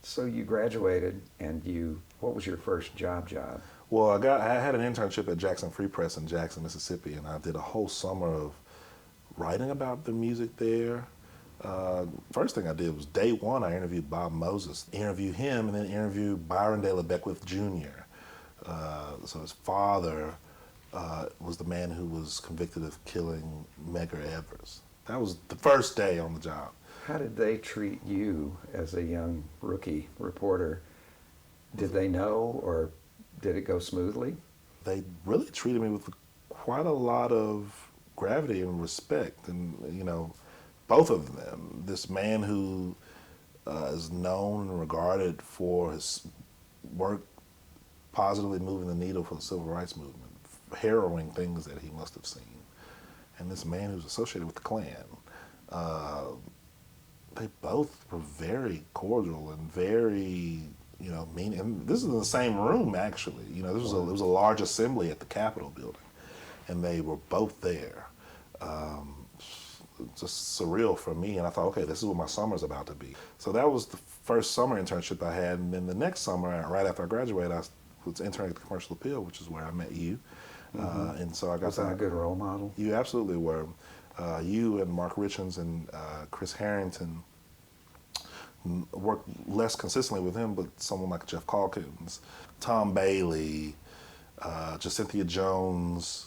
So you graduated, and what was your first job? Well, I had an internship at Jackson Free Press in Jackson, Mississippi, and I did a whole summer of writing about the music there. First thing I did was day one, I interviewed Bob Moses, interviewed him, and then interviewed Byron De La Beckwith Jr. So his father was the man who was convicted of killing Medgar Evers. That was the first day on the job. How did they treat you as a young rookie reporter? Did they know, or did it go smoothly? They really treated me with quite a lot of gravity and respect, and both of them. This man who is known and regarded for his work positively moving the needle for the civil rights movement, harrowing things that he must have seen, and this man who's associated with the Klan. They both were very cordial and very, mean. And this is in the same room, actually. This was there was a large assembly at the Capitol building, and they were both there. Just surreal for me, and I thought, okay, this is what my summer's about to be. So that was the first summer internship I had, and then the next summer, right after I graduated, I was interning at the Commercial Appeal, which is where I met you. And so I got Was I a good role model? You absolutely were. You and Mark Richards and Chris Harrington worked less consistently with him, but someone like Jeff Calkins, Tom Bailey, Jacynthia Jones.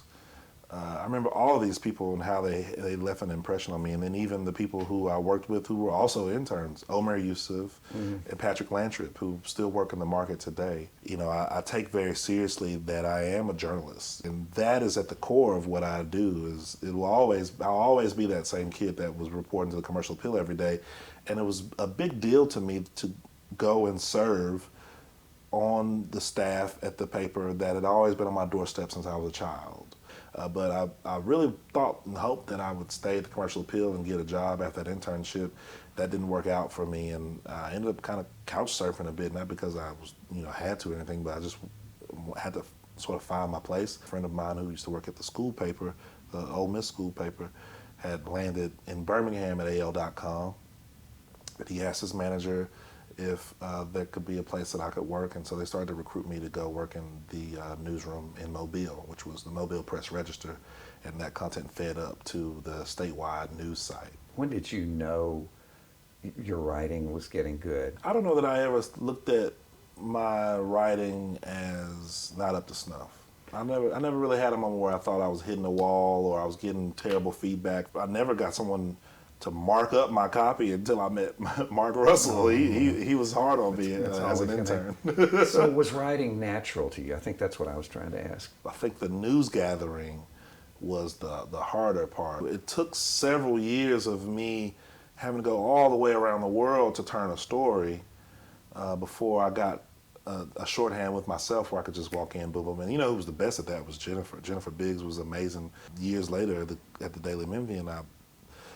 I remember all of these people and how they left an impression on me. And then even the people who I worked with who were also interns, Omer Yusuf and Patrick Lantrip, who still work in the market today. I take very seriously that I am a journalist. And that is at the core of what I do. I'll always be that same kid that was reporting to the Commercial Appeal every day. And it was a big deal to me to go and serve on the staff at the paper that had always been on my doorstep since I was a child. But I really thought and hoped that I would stay at the Commercial Appeal and get a job after that internship. That didn't work out for me, and I ended up kind of couch surfing a bit, not because I was, had to or anything, but I just had to sort of find my place. A friend of mine who used to work at the school paper, the Ole Miss school paper, had landed in Birmingham at AL.com. But he asked his manager if there could be a place that I could work, and so they started to recruit me to go work in the newsroom in Mobile, which was the Mobile Press Register, and that content fed up to the statewide news site. When did you know your writing was getting good? I don't know that I ever looked at my writing as not up to snuff. I never really had a moment where I thought I was hitting a wall or I was getting terrible feedback. I never got someone to mark up my copy until I met Mark Russell. He was hard on me as an intern. So was writing natural to you? I think that's what I was trying to ask. I think the news gathering was the harder part. It took several years of me having to go all the way around the world to turn a story before I got a shorthand with myself where I could just walk in, boom, boom. And who was the best at that was Jennifer. Jennifer Biggs was amazing. Years later at the Daily Memphian,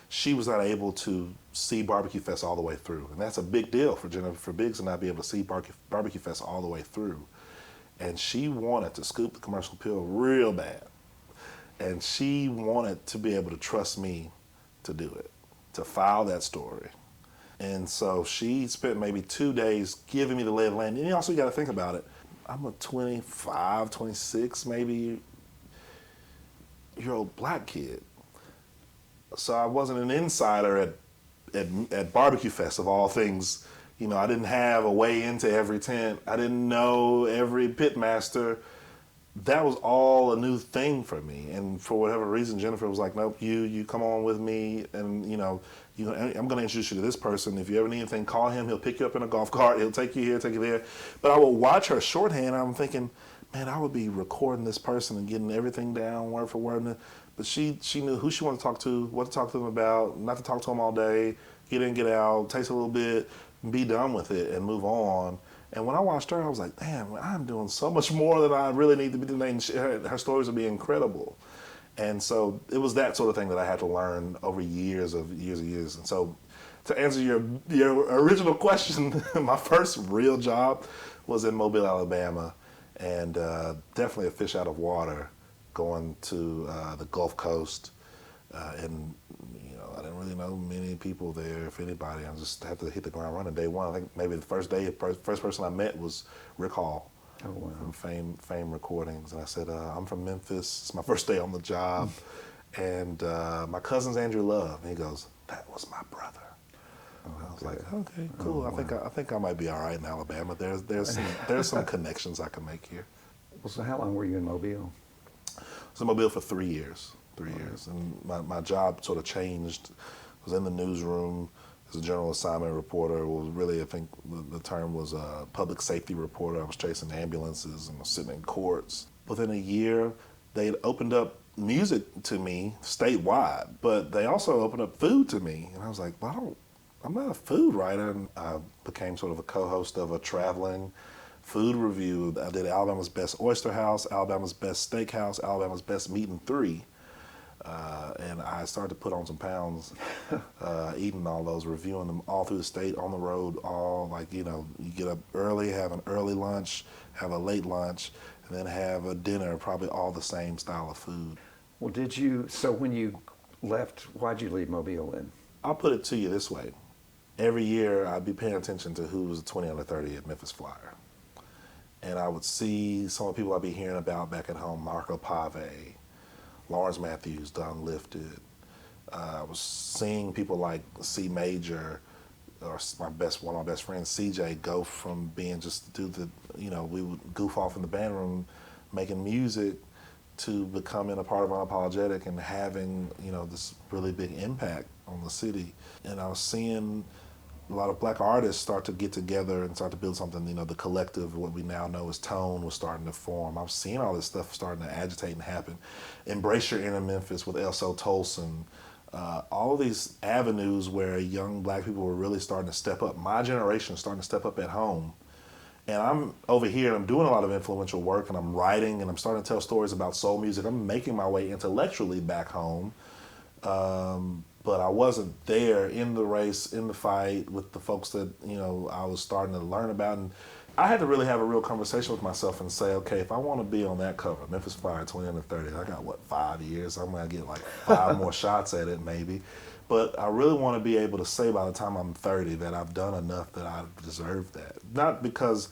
she was not able to see Barbecue Fest all the way through. And that's a big deal for Jennifer Biggs to not be able to see Barbecue Fest all the way through. And she wanted to scoop the Commercial Appeal real bad. And she wanted to be able to trust me to do it, to file that story. And so she spent maybe 2 days giving me the lay of the land. And you also got to think about it. I'm a 25, 26, maybe year old black kid. So I wasn't an insider at Barbecue Fest, of all things. I didn't have a way into every tent. I didn't know every pitmaster. That was all a new thing for me. And for whatever reason, Jennifer was like, nope, you come on with me. And, I'm going to introduce you to this person. If you ever need anything, call him. He'll pick you up in a golf cart. He'll take you here, take you there. But I would watch her shorthand. And I'm thinking, man, I would be recording this person and getting everything down word for word. But she knew who she wanted to talk to, what to talk to them about, not to talk to them all day, get in, get out, taste a little bit, be done with it, and move on. And when I watched her, I was like, damn, I'm doing so much more than I really need to be doing. Her stories would be incredible. And so it was that sort of thing that I had to learn over years. And so to answer your original question, my first real job was in Mobile, Alabama, and definitely a fish out of water, going to the Gulf Coast, and I didn't really many people there, if anybody. I just had to hit the ground running day one. I think maybe the first person I met was Rick Hall Oh, wow. from Fame Recordings. And I said, I'm from Memphis. It's my first day on the job. And my cousin's Andrew Love. And he goes, that was my brother. I was like, okay, cool. Oh, I think I might be all right in Alabama. There's some connections I can make here. Well, so how long were you in Mobile? I was in Mobile for 3 years. 3 years. And my job sort of changed. I was in the newsroom as a general assignment reporter. It was really, I think the term was a public safety reporter. I was chasing ambulances and was sitting in courts. Within a year, they opened up music to me statewide, but they also opened up food to me. And I was like, well, I'm not a food writer. And I became sort of a co-host of a traveling food review. I did Alabama's Best Oyster House, Alabama's Best Steakhouse, Alabama's Best Meat and Three. And I started to put on some pounds, eating all those, reviewing them all through the state, on the road, all like, you get up early, have an early lunch, have a late lunch, and then have a dinner, probably all the same style of food. Well, so when you left, why'd you leave Mobile then? I'll put it to you this way. Every year I'd be paying attention to who was the 20 under 30 at Memphis Flyer. And I would see some of the people I'd be hearing about back at home, Marco Pave, Lawrence Matthews, Don Lifted. I was seeing people like C Major, or one of my best friends, CJ, go from being just we would goof off in the band room making music to becoming a part of Unapologetic and having, this really big impact on the city. And I was seeing a lot of black artists start to get together and start to build something. The collective, what we now know as Tone, was starting to form. I was seeing all this stuff starting to agitate and happen. Embrace Your Inner Memphis with Elso Tolson. All of these avenues where young black people were really starting to step up. My generation is starting to step up at home. And I'm over here and I'm doing a lot of influential work and I'm writing and I'm starting to tell stories about soul music. I'm making my way intellectually back home. But I wasn't there in the race, in the fight with the folks that, I was starting to learn about. And I had to really have a real conversation with myself and say, okay, if I want to be on that cover, Memphis Flyer 20 under 30, I got, 5 years? I'm going to get like 5 more shots at it maybe. But I really want to be able to say by the time I'm 30 that I've done enough that I deserve that. Not because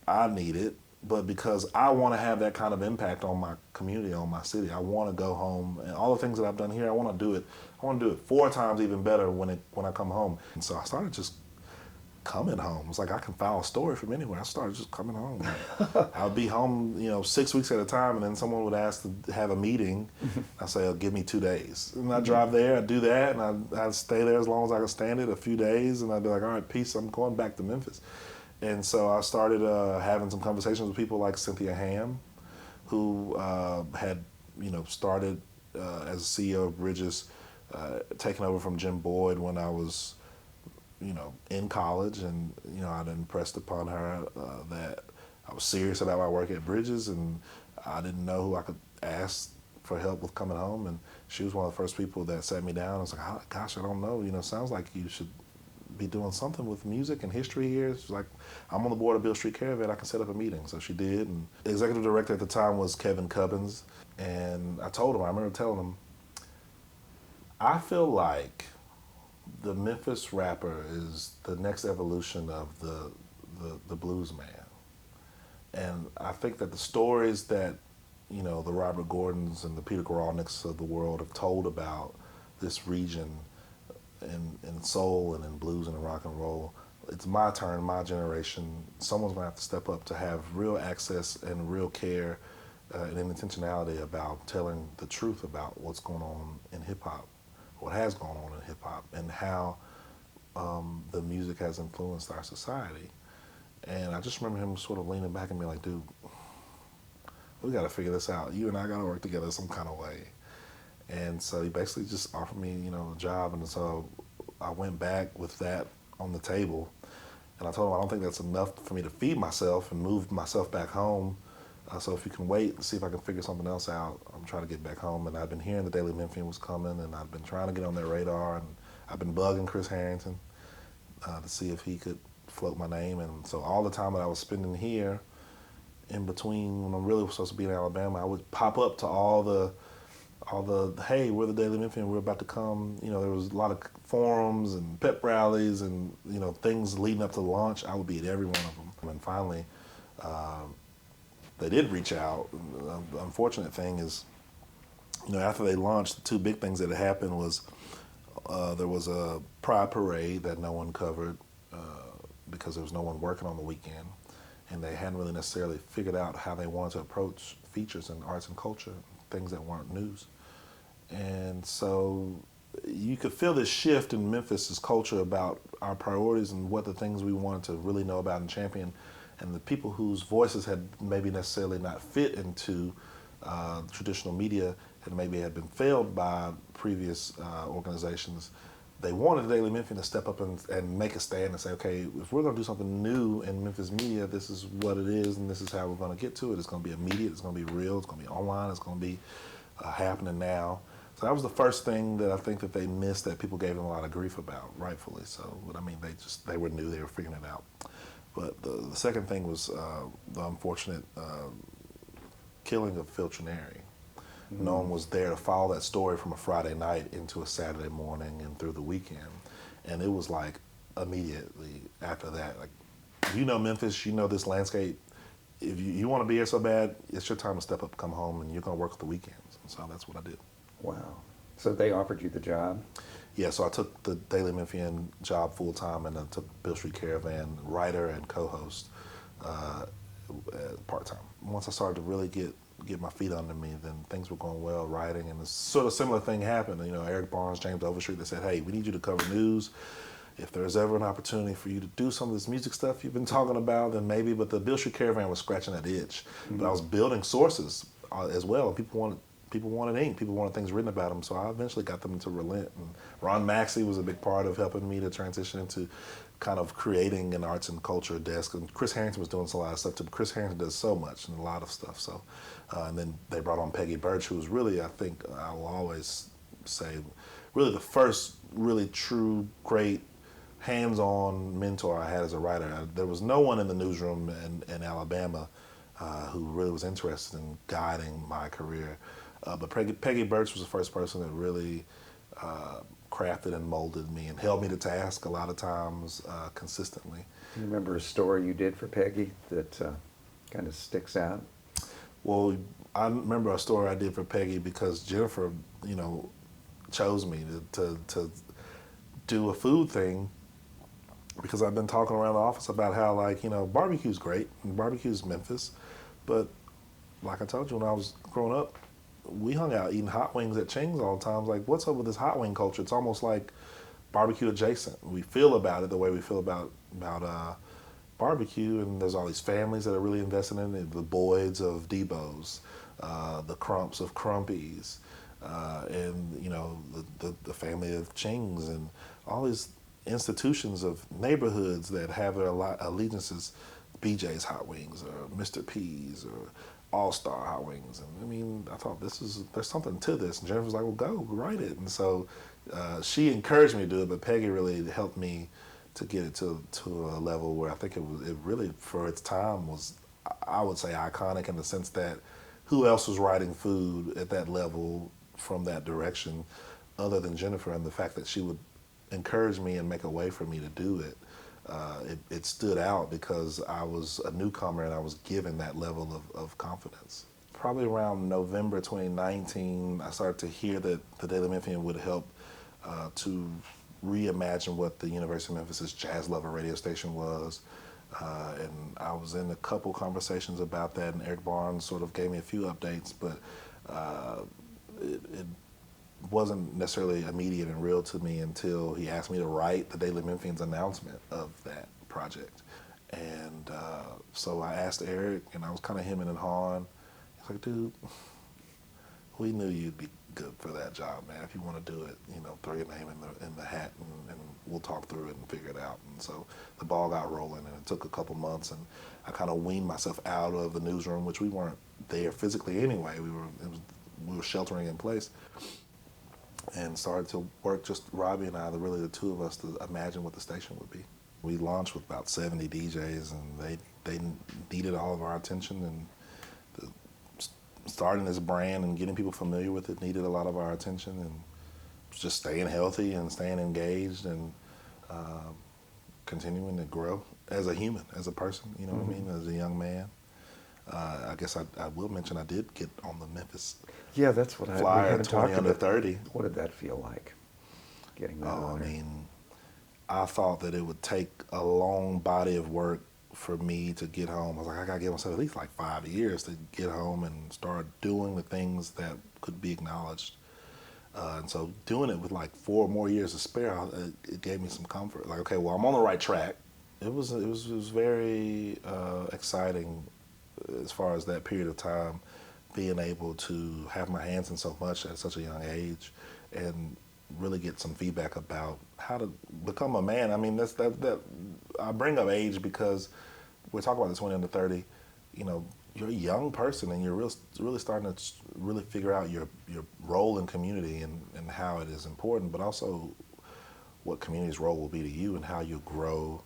I need it, but because I want to have that kind of impact on my community, on my city. I want to go home, and all the things that I've done here, I want to do it. I want to do it 4 times even better when I come home. And so I started just coming home. It's like I can file a story from anywhere. I started just coming home. I would be home, 6 weeks at a time, and then someone would ask to have a meeting. I say, oh, give me 2 days. And I'd drive there, I'd do that, and I'd stay there as long as I could stand it, a few days, and I'd be like, all right, peace, I'm going back to Memphis. And so I started having some conversations with people like Cynthia Ham, who had, started as a CEO of Bridges, taking over from Jim Boyd when I was, in college. And, I'd impressed upon her that I was serious about my work at Bridges, and I didn't know who I could ask for help with coming home. And she was one of the first people that sat me down. I was like, oh, gosh, I don't know. Sounds like you should be doing something with music and history here. She's like, I'm on the board of Beale Street Caravan, I can set up a meeting. So she did. And the executive director at the time was Kevin Cubbins. And I remember telling him, I feel like the Memphis rapper is the next evolution of the blues man. And I think that the stories that, the Robert Gordons and the Peter Goralnicks of the world have told about this region in soul and in blues and in rock and roll, it's my turn, my generation. Someone's gonna have to step up to have real access and real care and an intentionality about telling the truth about what's going on in hip hop, what has gone on in hip hop, and how the music has influenced our society. And I just remember him sort of leaning back and being like, dude, we gotta figure this out. You and I gotta work together some kind of way. And so he basically just offered me, a job. And so I went back with that on the table. And I told him, I don't think that's enough for me to feed myself and move myself back home. So if you can wait and see if I can figure something else out, I'm trying to get back home. And I've been hearing the Daily Memphian was coming, and I've been trying to get on their radar. And I've been bugging Chris Harrington to see if he could float my name. And so all the time that I was spending here, in between when I'm really supposed to be in Alabama, I would pop up to all the all the, hey, we're the Daily Memphian, we're about to come. You know, there was a lot of forums and pep rallies and, you know, things leading up to the launch. I would be at every one of them. And finally, they did reach out. The unfortunate thing is, you know, after they launched, the two big things that had happened was there was a pride parade that no one covered because there was no one working on the weekend. And they hadn't really necessarily figured out how they wanted to approach features in arts and culture, things that weren't news. And so you could feel this shift in Memphis's culture about our priorities and what the things we wanted to really know about and champion. And the people whose voices had maybe necessarily not fit into traditional media and maybe had been failed by previous organizations, they wanted the Daily Memphian to step up and make a stand and say, okay, if we're going to do something new in Memphis media, this is what it is and this is how we're going to get to it. It's going to be immediate, it's going to be real, it's going to be online, it's going to be happening now. So that was the first thing that I think that they missed, that people gave them a lot of grief about, rightfully so. But I mean, they were new, they were figuring it out. But the second thing was the unfortunate killing of Phil Trineri. No one was there to follow that story from a Friday night into a Saturday morning and through the weekend. And it was like immediately after that, like, you know Memphis, you know this landscape. If you want to be here so bad, it's your time to step up, come home, and you're going to work the weekends. And so that's what I did. Wow. So they offered you the job? Yeah, so I took the Daily Memphian job full time, and I took Beale Street Caravan writer and co-host part time. Once I started to really get my feet under me, then things were going well, writing, and a sort of similar thing happened. You know, Eric Barnes, James Overstreet, they said, hey, we need you to cover news. If there's ever an opportunity for you to do some of this music stuff you've been talking about, then maybe. But the Beale Street Caravan was scratching that itch. Mm-hmm. But I was building sources as well, and people wanted ink, people wanted things written about them, so I eventually got them to relent. And Ron Maxey was a big part of helping me to transition into kind of creating an arts and culture desk. And Chris Harrington was doing a lot of stuff too. Chris Harrington does so much and a lot of stuff. So, and then they brought on Peggy Birch, who was really, I think, I will always say, really the first really true, great, hands-on mentor I had as a writer. There was no one in the newsroom in Alabama who really was interested in guiding my career. But Peggy Birch was the first person that really crafted and molded me and held me to task a lot of times consistently. You remember a story you did for Peggy that kind of sticks out? Well, I remember a story I did for Peggy because Jennifer, you know, chose me to do a food thing, because I've been talking around the office about how, like, you know, barbecue's great and barbecue's Memphis, but like I told you, when I was growing up, we hung out eating hot wings at Ching's all the time. Like, what's up with this hot wing culture? It's almost like barbecue adjacent. We feel about it the way we feel about barbecue, and there's all these families that are really invested in it. The Boyds of Debo's, the Crumps of Crumpies, and, you know, the family of Ching's, and all these institutions of neighborhoods that have their allegiances, BJ's Hot Wings or Mr. P's or All-Star Hot Wings. And I mean, I thought there's something to this. And Jennifer was like, well, go write it. And so she encouraged me to do it, but Peggy really helped me to get it to a level where I think it really, for its time, was, I would say, iconic in the sense that who else was writing food at that level from that direction other than Jennifer, and the fact that she would encourage me and make a way for me to do it. It stood out because I was a newcomer and I was given that level of confidence. Probably around November 2019, I started to hear that the Daily Memphian would help to reimagine what the University of Memphis' Jazz Lover radio station was. And I was in a couple conversations about that, and Eric Barnes sort of gave me a few updates, but it wasn't necessarily immediate and real to me until he asked me to write the Daily Memphian's announcement of that project. And so I asked Eric, and I was kind of hemming and hawing. He's like, dude, we knew you'd be good for that job, man. If you want to do it, you know, throw your name in the hat, and we'll talk through it and figure it out. And so the ball got rolling, and it took a couple months, and I kind of weaned myself out of the newsroom, which we weren't there physically anyway. We were sheltering in place, and started to work, just Robbie and I, really the two of us, to imagine what the station would be. We launched with about 70 DJs, and they needed all of our attention, and starting this brand and getting people familiar with it needed a lot of our attention, and just staying healthy and staying engaged and continuing to grow as a human, as a person, you know what I mean, as a young man. I guess I will mention I did get on the Memphis Yeah, that's what we flyer, haven't 20 talked under about. 30. What did that feel like, getting that Oh, I honor? mean, I thought that it would take a long body of work for me to get home. I was like, I gotta give myself at least like 5 years to get home and start doing the things that could be acknowledged. And so doing it with like 4 more years to spare, it gave me some comfort. Like, okay, well, I'm on the right track. It was very exciting as far as that period of time, being able to have my hands in so much at such a young age, and really get some feedback about how to become a man. I mean, that I bring up age because we're talking about the 20 under 30. You know, you're a young person and you're really starting to really figure out your role in community and how it is important, but also what community's role will be to you and how you grow,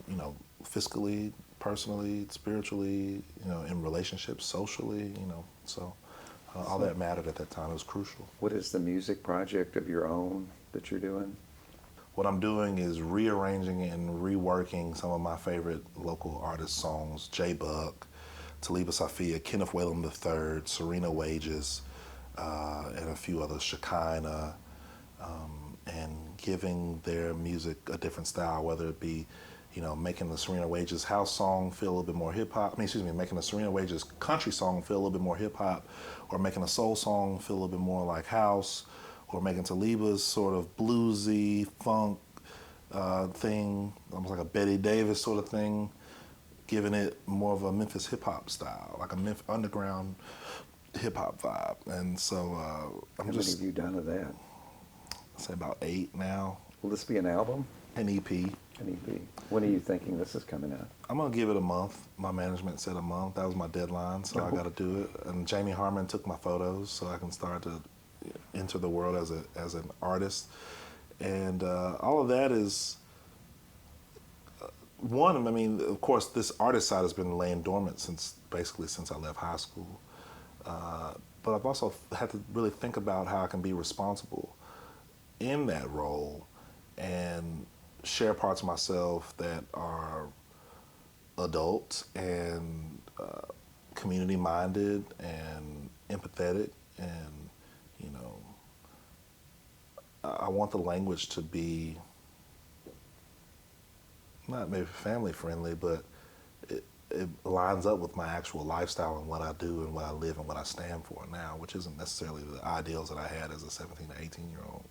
you know, fiscally, personally, spiritually, you know, in relationships, socially, you know. So all that mattered at that time. It was crucial. What is the music project of your own that you're doing? What I'm doing is rearranging and reworking some of my favorite local artist songs: J Buck, Taliba Safia, Kenneth Whalen III, Serena Wages, and a few others, Shekinah, and giving their music a different style, whether it be, you know, making the Serena Wages house song feel a little bit more hip hop. I mean, excuse me, making the Serena Wages country song feel a little bit more hip hop, or making a soul song feel a little bit more like house, or making Taliba's sort of bluesy funk thing, almost like a Betty Davis sort of thing, giving it more of a Memphis hip hop style, like a Memphis underground hip hop vibe. And so How many have you done of that? I'd say about 8 now. Will this be an album? An EP. An EP. When are you thinking this is coming out? I'm gonna give it a month. My management said a month. That was my deadline, so I got to do it. And Jamie Harmon took my photos, so I can start to enter the world as an artist. And all of that is one. I mean, of course, this artist side has been laying dormant since I left high school. But I've also had to really think about how I can be responsible in that role and share parts of myself that are adult and community minded and empathetic, and you know, I want the language to be not maybe family friendly, but it lines up with my actual lifestyle and what I do and what I live and what I stand for now, which isn't necessarily the ideals that I had as a 17 to 18-year-old.